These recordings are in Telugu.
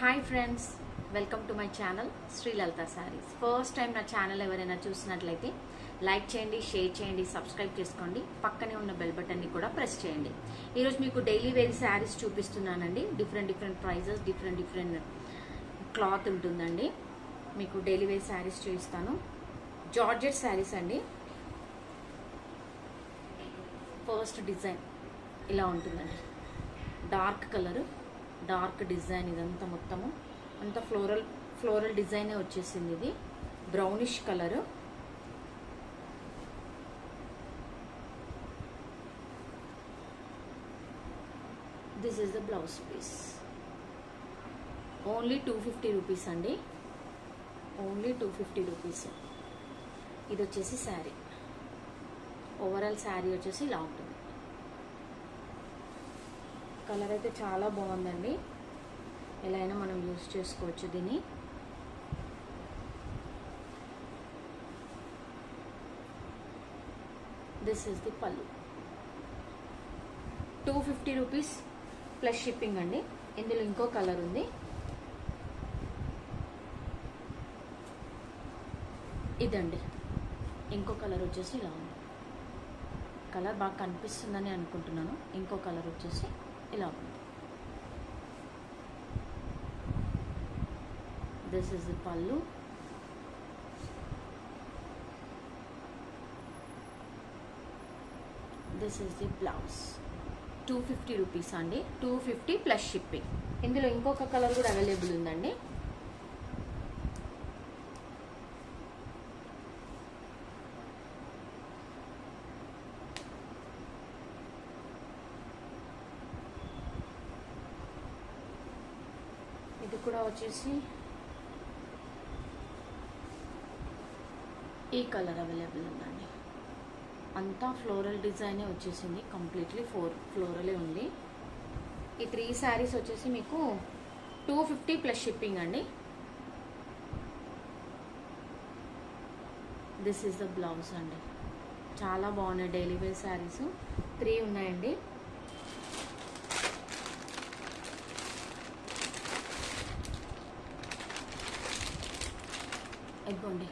Hi friends, welcome to my channel Shri Lalitha sarees. First time నా ఛానల్ ఎవరైనా చూసినట్లయితే లైక్ చేయండి, షేర్ చేయండి, సబ్స్క్రైబ్ చేసుకోండి. పక్కనే ఉన్న బెల్ బటన్ని కూడా ప్రెస్ చేయండి. ఈరోజు మీకు డైలీ వేర్ శారీస్ చూపిస్తున్నానండి. డిఫరెంట్ ప్రైజెస్, డిఫరెంట్ క్లాత్ ఉంటుందండి. మీకు డైలీ వేర్ శారీస్ చూపిస్తాను. జార్జెట్ శారీస్ అండి. ఫస్ట్ డిజైన్ ఇలా ఉంటుందండి. Dark colour, dark design. ఇదంతా మొత్తము అంతా ఫ్లోరల్ డిజైనే వచ్చేసింది. ఇది brownish colour. This is the blouse piece. Only 250 rupees అండి. Only 250 rupees. ఇది వచ్చేసి శారీ. ఓవరాల్ శారీ వచ్చేసి ఇలా ఉంటుంది. కలర్ అయితే చాలా బాగుందండి. ఎలా అయినా మనం యూజ్ చేసుకోవచ్చు దీన్ని. దిస్ ఇస్ ది పల్లు. 250 రూపీస్ ప్లస్ షిప్పింగ్ అండి. ఇందులో ఇంకో కలర్ ఉంది. ఇదండి ఇంకో కలర్ వచ్చేసి ఇలా ఉంది. కలర్ బాగా కనిపిస్తుందని అనుకుంటున్నాను. ఇంకో కలర్ వచ్చేసి ఇలా ఉంది. దిస్ ఇస్ ది పల్లు. This is the blouse. 250 rupees అండి. 250 ప్లస్ షిప్పింగ్. ఇందులో ఇంకొక కలర్ కూడా అవైలబుల్ ఉందండి. ఇది కూడా వచ్చేసి ఈ కలర్ అవైలబుల్ ఉందండి. అంతా ఫ్లోరల్ డిజైనే వచ్చేసింది. కంప్లీట్లీ ఫ్లోరలే ఉంది. ఈ 3 శారీస్ వచ్చేసి మీకు 250 ప్లస్ షిప్పింగ్ అండి. దిస్ ఈస్ ద బ్లౌజ్ అండి. చాలా బాగున్నాయి డైలీ వేర్ శారీస్. 3 ఉన్నాయండి. ఇదిగోండి,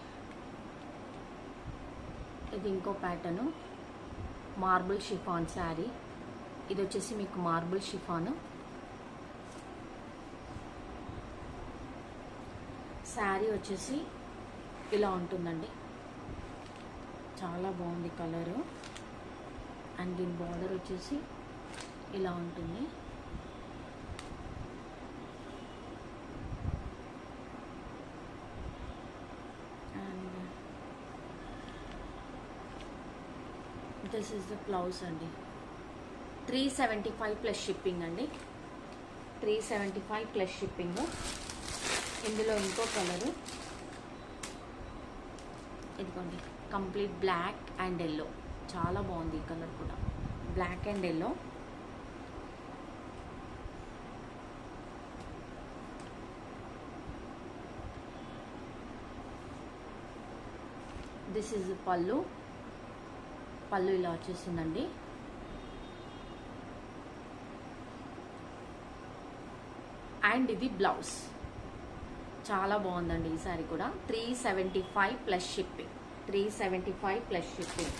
ఇది ఇంకో ప్యాటర్ను. Marble chiffon sari. ఇది వచ్చేసి మీకు మార్బుల్ షిఫాన్ శారీ వచ్చేసి ఇలా ఉంటుందండి. చాలా బాగుంది కలరు. అండ్ దీని బార్డర్ వచ్చేసి ఇలా ఉంటుంది. దిస్ ఇస్ ద బ్లౌజ్ అండి. 375 ప్లస్ షిప్పింగ్ అండి. 375 ప్లస్ షిప్పింగ్. ఇందులో ఇంకో కలరు ఇదిగోండి, కంప్లీట్ బ్లాక్ అండ్ ఎల్లో. చాలా బాగుంది ఈ కలర్ కూడా. Black and yellow. This is pallu. పళ్ళు ఇలా వచ్చేసిందండి. అండ్ ఇది బ్లౌజ్. చాలా బాగుందండి ఈ సారీ కూడా. 375 ప్లస్ షిప్పింగ్. 375 plus shipping.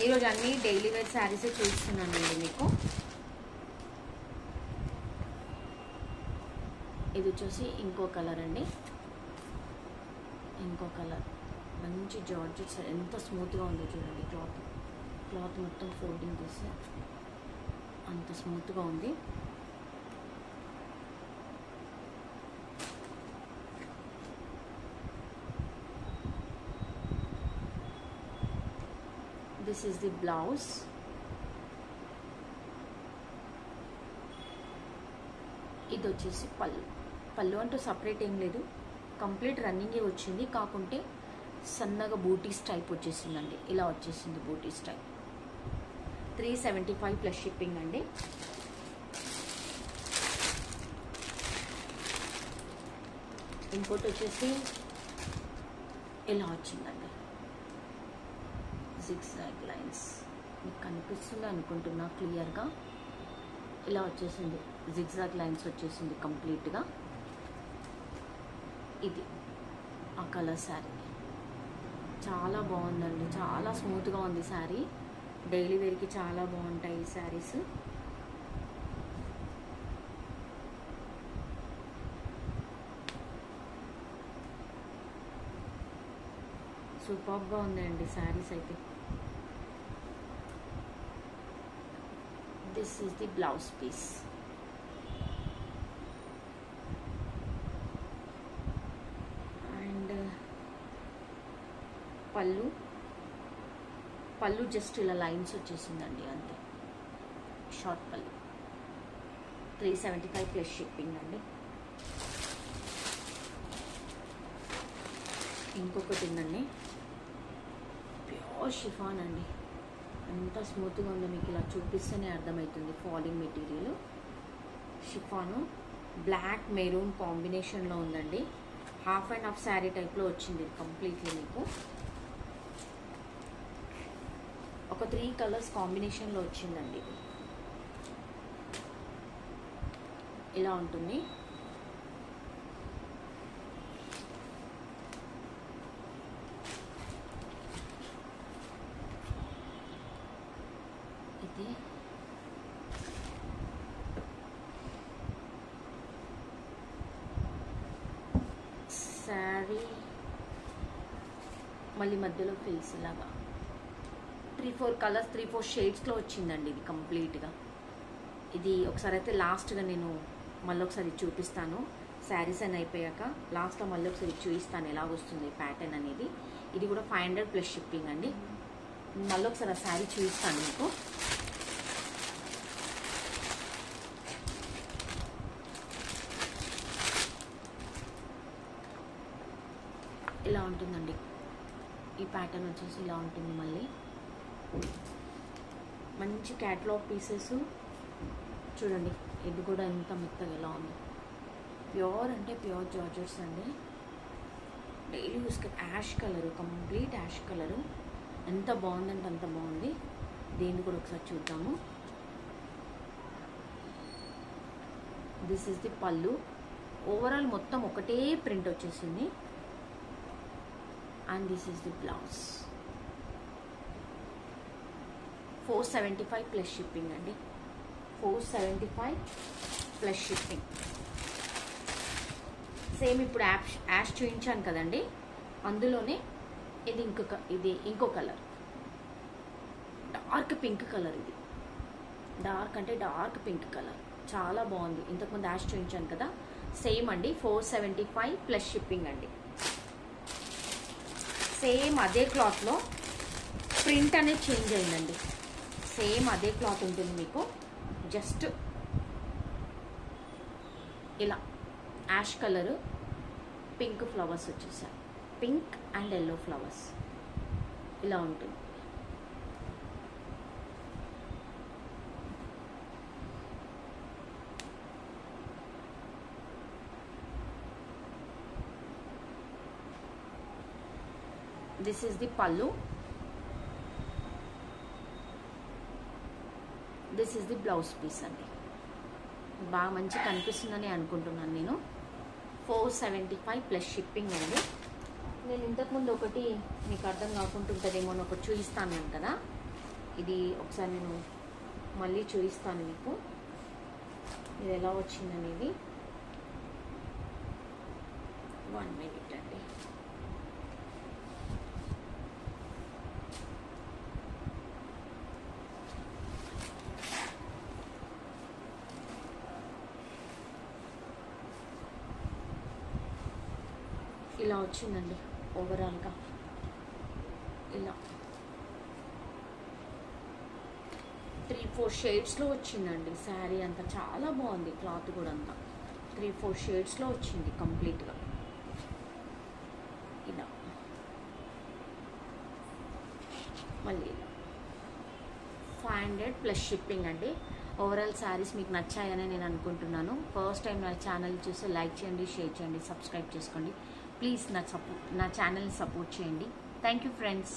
ఈరోజు అన్ని డైలీ వేర్ శారీసే చూస్తున్నానండి మీకు. ఇది వచ్చేసి ఇంకో కలర్ అండి. ఇంకో కలర్. మంచి జార్జెట్స్. ఎంత స్మూత్గా ఉందో చూడండి. క్లాత్ మొత్తం ఫోల్డింగ్ చేసి అంత స్మూత్గా ఉంది. This is the blouse. ఇది వచ్చేసి పళ్ళు అంటూ సపరేట్ ఏం లేదు. కంప్లీట్ రన్నింగే వచ్చింది. కాకుంటే సన్నగా బూటీస్ టైప్ వచ్చేసిందండి. ఇలా వచ్చేసింది బూటీస్ టైప్. 375 ప్లస్ షిప్పింగ్ అండి. ఇంకోటి వచ్చేసి ఇలా వచ్చిందండి. Zigzag lines. మీకు కనిపిస్తుంది అనుకుంటున్నా క్లియర్గా. ఇలా వచ్చేసింది, జిగ్జాగ్ లైన్స్ వచ్చేసింది కంప్లీట్గా. ఇది ఆ కలర్ శారీ చాలా బాగుందండి, చాలా స్మూత్గా ఉంది శారీ. డైలీ వేర్కి చాలా బాగుంటాయి ఈ శారీస్. సూపర్గా ఉందండి శారీస్ అయితే. This is the blouse piece. And పళ్ళు జస్ట్ ఇలా లైన్స్ వచ్చేసిందండి అంతే. షార్ట్ పళ్ళు. 375 ప్లస్ షిప్పింగ్ అండి. ఇంకొకటి ఉందండి, ప్యూర్ షిఫాన్ అండి. ఎంత స్మూత్గా ఉందో మీకు ఇలా చూపిస్తేనే అర్థమవుతుంది. Falling material chiffon, black maroon కాంబినేషన్లో ఉందండి. హాఫ్ అండ్ హాఫ్ శారీ టైప్లో వచ్చింది కంప్లీట్లీ. మీకు ఒక 3 కలర్స్ కాంబినేషన్లో వచ్చిందండి. ఇలా ఉంటుంది. ఇది శారీ మళ్ళీ మధ్యలో ఫిల్స్ లాగా 3-4 కలర్స్ 3-4 షేడ్స్లో వచ్చిందండి ఇది కంప్లీట్గా. ఇది ఒకసారి అయితే లాస్ట్గా నేను మళ్ళీ ఒకసారి చూపిస్తాను. శారీస్ అని అయిపోయాక లాస్ట్లో మళ్ళీ ఒకసారి చూపిస్తాను ఎలాగొస్తుంది ప్యాటర్న్ అనేది. ఇది కూడా 500 ప్లస్ షిప్పింగ్ అండి. మళ్ళీ ఒకసారి ఆ శారీ చూపిస్తాను మీకు. ఇలా ఉంటుందండి ఈ ప్యాటర్న్ వచ్చేసి. ఇలా ఉంటుంది. మళ్ళీ మంచి క్యాటలాగ్ పీసెస్ చూడండి. ఇది కూడా ఎంత మెత్తగా ఎలా ఉంది. ప్యూర్ అంటే ప్యూర్ జార్జెట్స్ అండి. డైలీ యూస్కి ash colour, complete ash colour. ఎంత బాగుందంటే అంత బాగుంది. దీన్ని కూడా ఒకసారి చూద్దాము. దిస్ ఈజ్ ది పళ్ళు. ఓవరాల్ మొత్తం ఒకటే ప్రింట్ వచ్చేసింది. And this is the blouse. 475 plus shipping అండి. 475 ప్లస్ షిప్పింగ్. సేమ్ ఇప్పుడు యాష్ చూపించాను కదండి, అందులోనే ఇది ఇంకో కలర్, డార్క్ పింక్ కలర్. ఇది డార్క్ అంటే డార్క్ పింక్ కలర్, చాలా బాగుంది. ఇంతకుముందు యాష్ చూపించాను కదా, సేమ్ అండి. 475 ప్లస్ షిప్పింగ్ అండి. సేమ్ అదే క్లాత్లో ప్రింట్ అనేది చేంజ్ అయిందండి. సేమ్ అదే క్లాత్ ఉంటుంది మీకు. జస్ట్ ఇలా యాష్ కలరు, పింక్ ఫ్లవర్స్ వచ్చేసాయి. పింక్ అండ్ ఎల్లో ఫ్లవర్స్ ఇలా ఉంటుంది. This is the pallu. This is the blouse piece అండి. బాగా మంచి కనిపిస్తుందని అనుకుంటున్నాను నేను. 475 ప్లస్ షిప్పింగ్ అండి. నేను ఇంతకుముందు ఒకటి మీకు అర్థం కాకుంటుంటుందేమో అని ఒకటి చూపిస్తాను కదా, ఇది ఒకసారి నేను మళ్ళీ చూపిస్తాను మీకు ఇది ఎలా వచ్చిందనేది. 1 మినిట్ అండి. ఇలా వచ్చిందండి ఓవరాల్గా. ఇలా 3-4 షేడ్స్లో వచ్చిందండి శారీ అంతా. చాలా బాగుంది క్లాత్ కూడా అంతా. 3-4 షేడ్స్లో వచ్చింది కంప్లీట్గా. ఇలా మళ్ళీ 500 ప్లస్ షిప్పింగ్ అండి. ఓవరాల్ శారీస్ మీకు నచ్చాయని నేను అనుకుంటున్నాను. ఫస్ట్ టైం నా ఛానల్ చూసి లైక్ చేయండి, షేర్ చేయండి, సబ్స్క్రైబ్ చేసుకోండి. ప్లీజ్ నా ఛానల్ని సపోర్ట్ చేయండి. Thank you friends.